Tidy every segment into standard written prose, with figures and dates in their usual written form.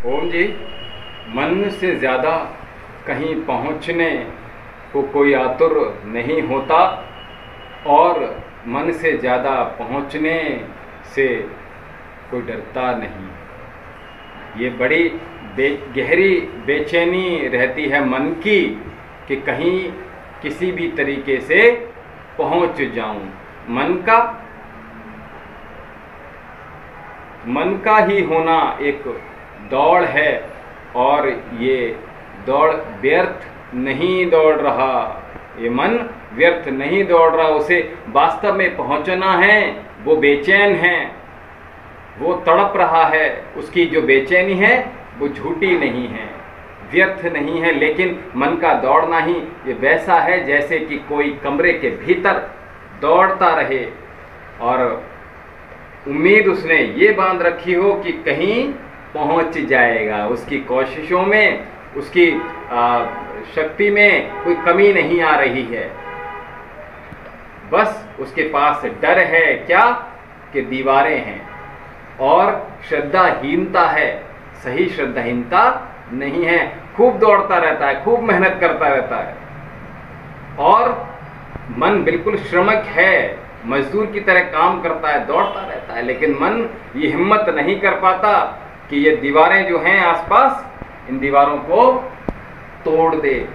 ओम जी, मन से ज़्यादा कहीं पहुँचने को कोई आतुर नहीं होता और मन से ज़्यादा पहुँचने से कोई डरता नहीं। ये बड़ी गहरी बेचैनी रहती है मन की कि कहीं किसी भी तरीके से पहुँच जाऊं। मन का ही होना एक दौड़ है और ये दौड़ व्यर्थ नहीं दौड़ रहा। ये मन व्यर्थ नहीं दौड़ रहा, उसे वास्तव में पहुंचना है। वो बेचैन है, वो तड़प रहा है। उसकी जो बेचैनी है वो झूठी नहीं है, व्यर्थ नहीं है। लेकिन मन का दौड़ना ही ये वैसा है जैसे कि कोई कमरे के भीतर दौड़ता रहे और उम्मीद उसने ये बांध रखी हो कि कहीं पहुंच जाएगा। उसकी कोशिशों में, उसकी शक्ति में कोई कमी नहीं आ रही है। बस उसके पास डर है क्या कि दीवारें हैं और श्रद्धाहीनता है। सही श्रद्धाहीनता नहीं है। खूब दौड़ता रहता है, खूब मेहनत करता रहता है और मन बिल्कुल श्रमिक है, मजदूर की तरह काम करता है, दौड़ता रहता है। लेकिन मन ये हिम्मत नहीं कर पाता कि ये दीवारें जो हैं आसपास, इन दीवारों को तोड़ दे।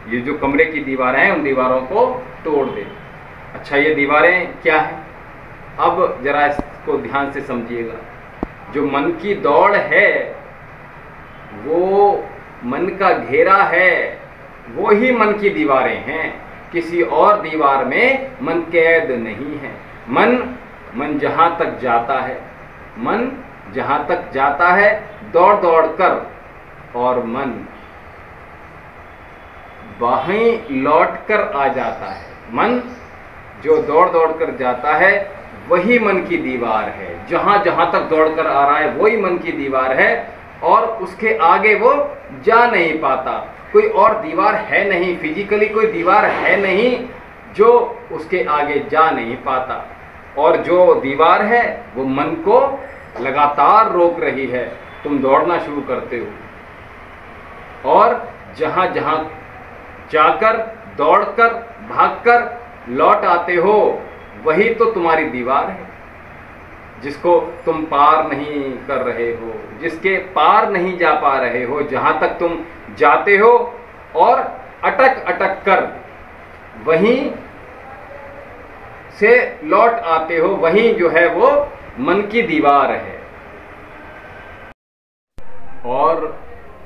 ये जो कमरे की दीवारें हैं उन दीवारों को तोड़ दे। अच्छा, ये दीवारें क्या है? अब जरा इसको ध्यान से समझिएगा। जो मन की दौड़ है वो मन का घेरा है, वो ही मन की दीवारें हैं। किसी और दीवार में मन कैद नहीं है। मन जहां तक जाता है, मन जहां तक जाता है दौड़ दौड़ कर, और मन वहीं लौट कर आ जाता है। मन जो दौड़ दौड़ कर जाता है वही मन की दीवार है। जहां जहां तक दौड़ कर आ रहा है वही मन की दीवार है और उसके आगे वो जा नहीं पाता। कोई और दीवार है नहीं, फिजिकली कोई दीवार है नहीं जो उसके आगे जा नहीं पाता। और जो दीवार है वो मन को लगातार रोक रही है। तुम दौड़ना शुरू करते हो और जहां जहां जाकर, दौड़कर, भागकर लौट आते हो वही तो तुम्हारी दीवार है, जिसको तुम पार नहीं कर रहे हो, जिसके पार नहीं जा पा रहे हो। जहां तक तुम जाते हो और अटक अटक कर वहीं से लौट आते हो, वहीं जो है वो मन की दीवार है। और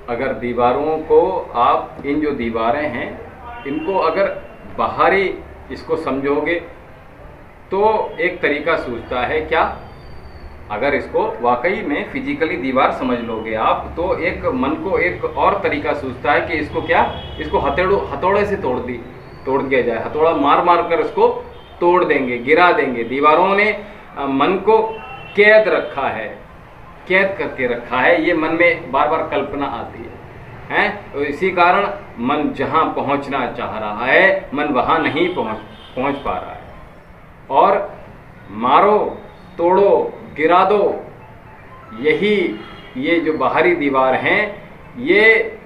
अगर दीवारों को आप, इन जो दीवारें हैं इनको अगर बाहरी इसको समझोगे तो एक तरीका सूझता है क्या? अगर इसको वाकई में फिजिकली दीवार समझ लोगे आप तो एक मन को एक और तरीका सूझता है कि इसको क्या, इसको हथौड़े से तोड़ दिया जाए। हथौड़ा मार मार कर इसको तोड़ देंगे, गिरा देंगे। दीवारों ने मन को कैद रखा है, कैद करके रखा है। ये मन में बार बार कल्पना आती है तो इसी कारण मन जहां पहुंचना चाह रहा है मन वहां नहीं पहुंच पा रहा है। और मारो, तोड़ो, गिरा दो, यही ये जो बाहरी दीवार हैं ये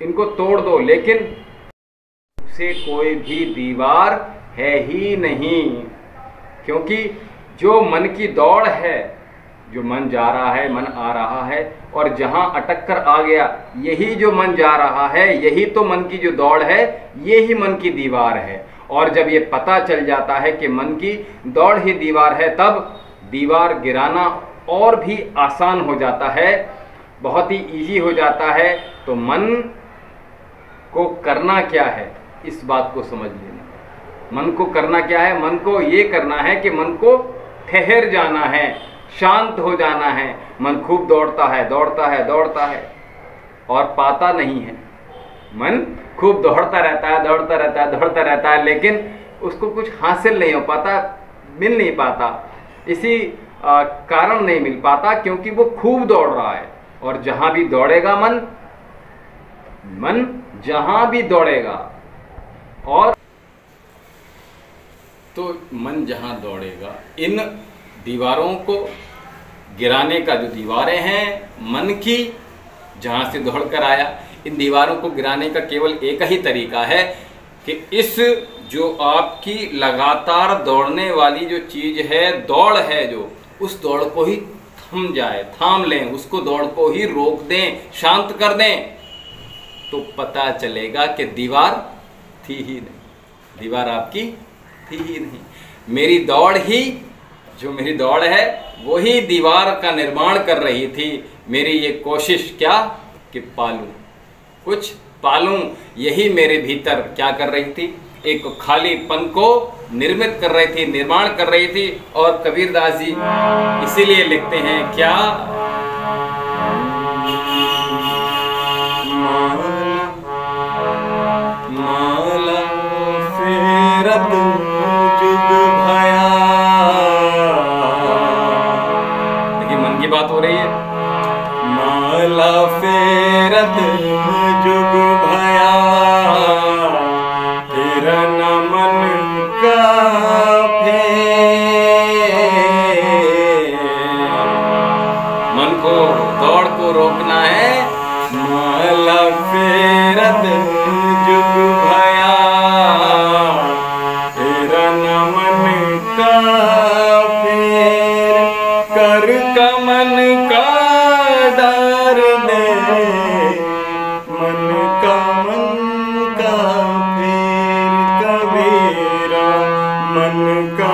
इनको तोड़ दो, लेकिन से कोई भी दीवार है ही नहीं। क्योंकि जो मन की दौड़ है, जो मन जा रहा है, मन आ रहा है और जहां अटक कर आ गया, यही जो मन जा रहा है, यही तो मन की जो दौड़ है, यही मन की दीवार है। और जब ये पता चल जाता है कि मन की दौड़ ही दीवार है, तब दीवार गिराना और भी आसान हो जाता है, बहुत ही इजी हो जाता है। तो मन को करना क्या है, इस बात को समझ लेना। मन को करना क्या है? मन को ये करना है कि मन को ठहर जाना है, शांत हो जाना है। मन खूब दौड़ता है, दौड़ता है, दौड़ता है और पाता नहीं है। मन खूब दौड़ता रहता है, दौड़ता रहता है, दौड़ता रहता है, लेकिन उसको कुछ हासिल नहीं हो पाता, मिल नहीं पाता। इसी कारण नहीं मिल पाता क्योंकि वो खूब दौड़ रहा है। और जहां भी दौड़ेगा मन जहां भी दौड़ेगा, और तो मन जहां दौड़ेगा इन दीवारों को गिराने का जो दीवारें हैं मन की, जहाँ से दौड़ कर आया, इन दीवारों को गिराने का केवल एक ही तरीका है कि इस जो आपकी लगातार दौड़ने वाली जो चीज़ है, दौड़ है जो, उस दौड़ को ही थम जाए, थाम लें, उसको दौड़ को ही रोक दें, शांत कर दें, तो पता चलेगा कि दीवार थी ही नहीं, दीवार आपकी थी ही नहीं। मेरी दौड़ ही, जो मेरी दौड़ है वही दीवार का निर्माण कर रही थी। मेरी ये कोशिश क्या कि पालूं, कुछ पालूं, यही मेरे भीतर क्या कर रही थी, एक खालीपन को निर्मित कर रही थी, निर्माण कर रही थी। और कबीरदास जी इसीलिए लिखते हैं क्या, माला फेरत जुग भया, देखिए मन की बात हो रही है, माला फेरत जुग भया, तेरा न मन का फेर, मन को, दौड़ को रोकना है। माला फेरत जुग भया, तेरा न मन का फेर, कर का मन का डर दे, मन का फेर कबीरा, मन का